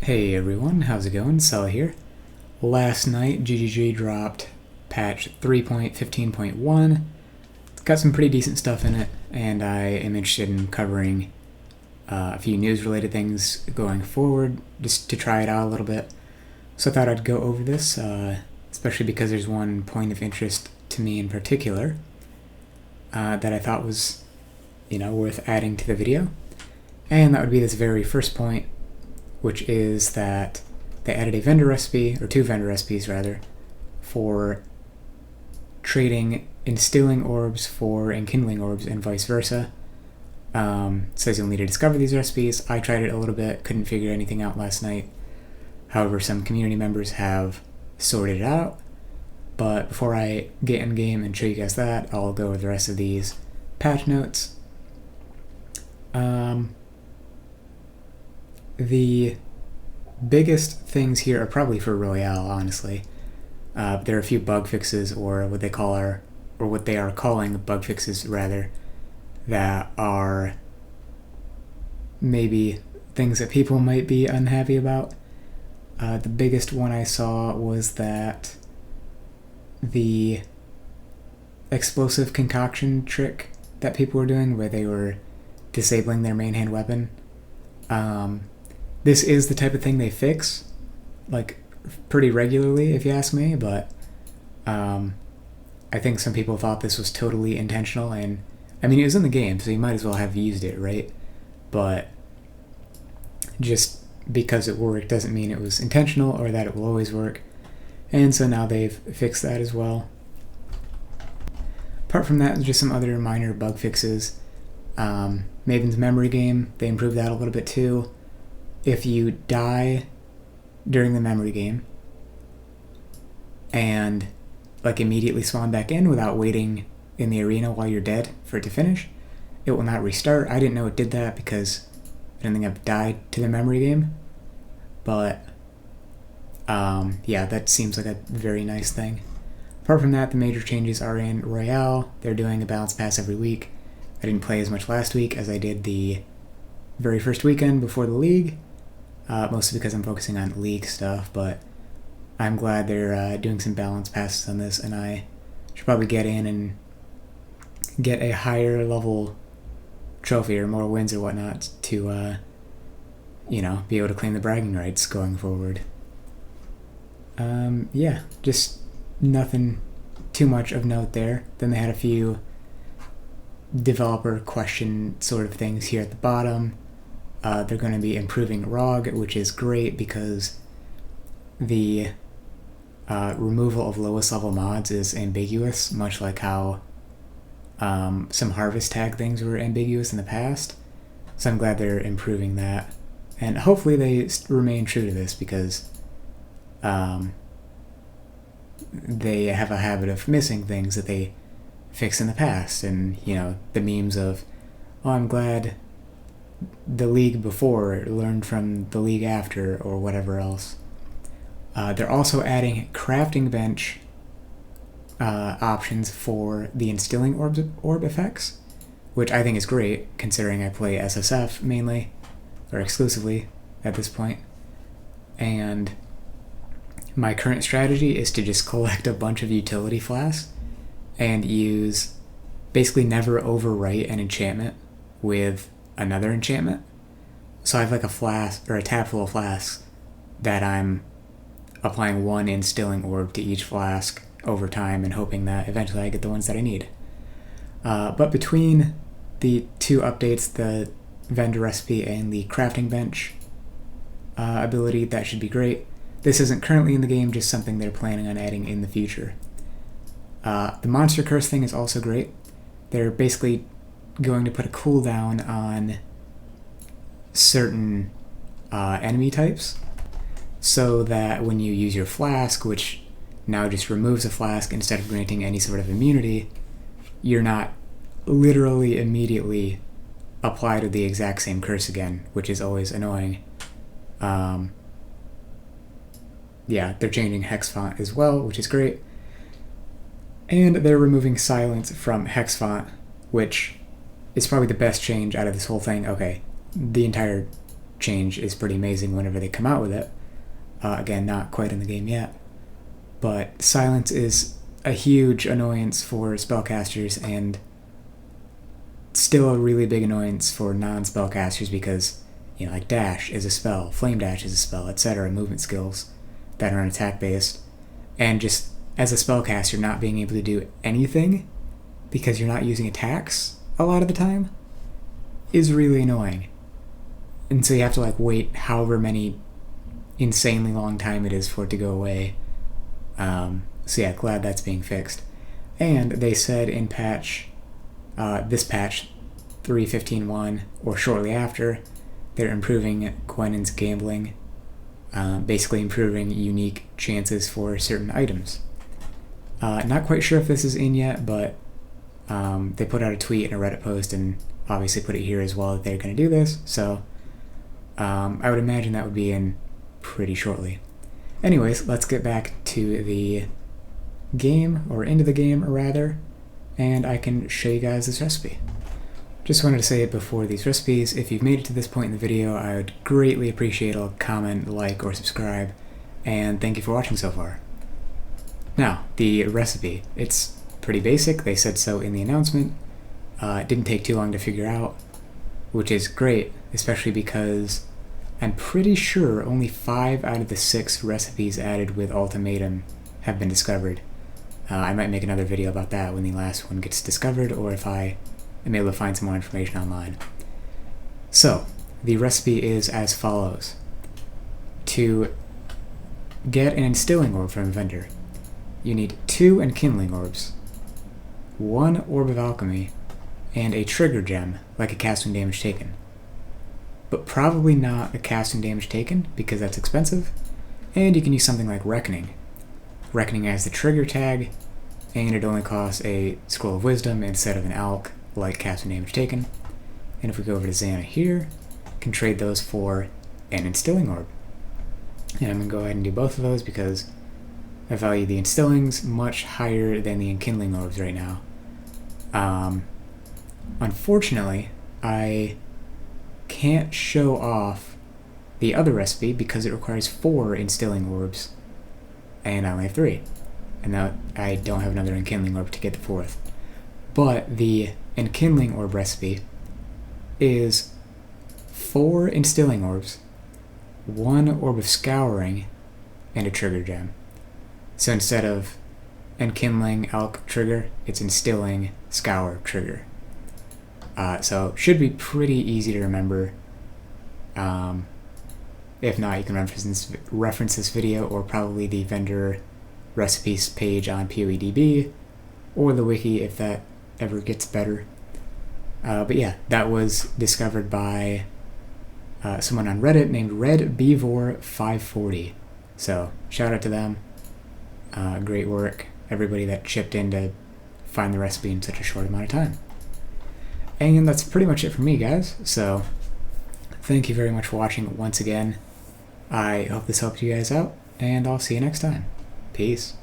Hey everyone, how's it going? Sella here. Last night, GGG dropped patch 3.15.1. It's got some pretty decent stuff in it, and I am interested in covering a few news-related things going forward, just to try it out a little bit. So I thought I'd go over this, especially because there's one point of interest to me in particular that I thought was, worth adding to the video. And that would be this very first point, which is that they added a vendor recipe, or two vendor recipes rather, for trading Instilling Orbs for Enkindling Orbs and vice versa. It says you'll need to discover these recipes. I tried it a little bit, couldn't figure anything out last night. However, some community members have sorted it out. But before I get in game and show you guys that, I'll go over the rest of these patch notes. The biggest things here are probably for Royale, honestly. There are a few bug fixes, or what they are calling bug fixes rather, that are maybe things that people might be unhappy about. The biggest one I saw was that the explosive concoction trick that people were doing, where they were disabling their main hand weapon. This is the type of thing they fix, like, pretty regularly, if you ask me, but I think some people thought this was totally intentional, and, I mean, it was in the game, so you might as well have used it, right? But just because it worked doesn't mean it was intentional or that it will always work, and so now they've fixed that as well. Apart from that, just some other minor bug fixes. Maven's memory game, they improved that a little bit too. If you die during the memory game and immediately spawn back in without waiting in the arena while you're dead for it to finish, it will not restart. I didn't know it did that because I don't think I've died to the memory game. But yeah, that seems like a very nice thing. Apart from that, the major changes are in Royale. They're doing a balance pass every week. I didn't play as much last week as I did the very first weekend before the league, mostly because I'm focusing on league stuff, but I'm glad they're doing some balance passes on this, and I should probably get in and get a higher level trophy or more wins or whatnot to, be able to claim the bragging rights going forward. Yeah, just nothing too much of note there. Then they had a few developer question sort of things here at the bottom. They're going to be improving ROG, which is great because the removal of lowest level mods is ambiguous, much like how some harvest tag things were ambiguous in the past. So I'm glad they're improving that, and hopefully they remain true to this, because they have a habit of missing things that they fixed in the past, and the memes of, oh, I'm glad the league before learned from the league after, or whatever else. They're also adding crafting bench options for the Instilling orb effects, which I think is great, considering I play SSF mainly, or exclusively at this point. And my current strategy is to just collect a bunch of utility flasks and basically never overwrite an enchantment with another enchantment. So I have a flask, or a tab full of flasks, that I'm applying one Instilling orb to each flask over time and hoping that eventually I get the ones that I need. But between the two updates, the vendor recipe and the crafting bench ability, that should be great. This isn't currently in the game, just something they're planning on adding in the future. The monster curse thing is also great. They're basically going to put a cooldown on certain enemy types, so that when you use your flask, which now just removes a flask instead of granting any sort of immunity, you're not literally immediately applied to the exact same curse again, which is always annoying. Yeah, they're changing hex font as well, which is great. And they're removing silence from hex font, which is probably the best change out of this whole thing. Okay, the entire change is pretty amazing whenever they come out with it. Again, not quite in the game yet. But silence is a huge annoyance for spellcasters, and still a really big annoyance for non-spellcasters because, like dash is a spell, flame dash is a spell, etc. Movement skills that are attack based, and just as a spellcaster not being able to do anything because you're not using attacks a lot of the time is really annoying. And so you have to wait however many insanely long time it is for it to go away. So yeah, glad that's being fixed. And they said in this patch 3.15.1 or shortly after, they're improving Gwennon's gambling, basically improving unique chances for certain items. Not quite sure if this is in yet, but they put out a tweet and a Reddit post and obviously put it here as well that they're going to do this, so I would imagine that would be in pretty shortly. Anyways, let's get back to the game, or into the game rather, and I can show you guys this recipe. Just wanted to say it before these recipes, if you've made it to this point in the video, I would greatly appreciate a comment, like, or subscribe, and thank you for watching so far. Now, the recipe. It's pretty basic, they said so in the announcement. It didn't take too long to figure out, which is great, especially because I'm pretty sure only 5 out of the 6 recipes added with Ultimatum have been discovered. I might make another video about that when the last one gets discovered, or if I am able to find some more information online. So, the recipe is as follows. To get an Instilling Orb from a vendor, you need 2 Enkindling Orbs, 1 Orb of Alchemy, and a Trigger Gem, like a casting damage taken. But probably not a casting damage taken, because that's expensive, and you can use something like Reckoning. Reckoning has the trigger tag, and it only costs a Scroll of Wisdom instead of an Alch, like casting damage taken. And if we go over to Xana here, can trade those for an Instilling Orb. And I'm going to go ahead and do both of those because I value the Instillings much higher than the Enkindling Orbs right now. Unfortunately, I can't show off the other recipe because it requires 4 Instilling Orbs, and I only have 3. And now I don't have another Enkindling Orb to get the 4th. But the Enkindling Orb recipe is 4 Instilling Orbs, 1 Orb of Scouring, and a Trigger Gem. So instead of Enkindling, Alch, Trigger, it's Instilling, Scour, Trigger. So should be pretty easy to remember. If not, you can reference this video, or probably the vendor recipes page on PoEDB, or the wiki if that ever gets better. But yeah, that was discovered by someone on Reddit named RedBeavor540. So shout out to them. Great work, everybody that chipped in to find the recipe in such a short amount of time. And that's pretty much it for me, guys. So thank you very much for watching once again. I hope this helped you guys out, and I'll see you next time. Peace.